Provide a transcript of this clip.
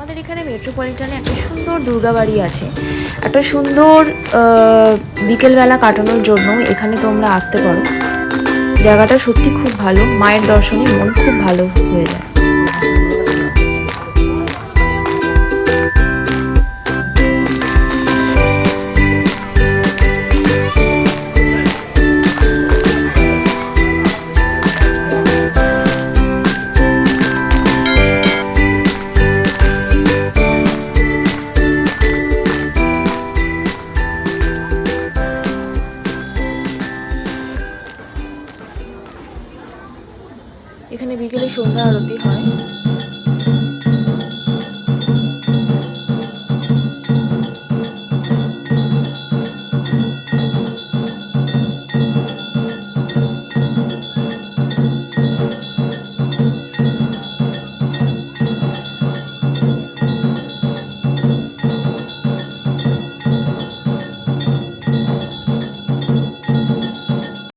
আমাদের এখানে মেট্রোপলিটনে একটা সুন্দর দুর্গাবাড়ি আছে। একটা সুন্দর বিকেলবেলা কাটানোর জন্য এখানে তোমরা আসতে পারো। জায়গাটা সত্যি খুব ভালো, মায়ের দর্শনে মন খুব ভালো হয়ে যায়।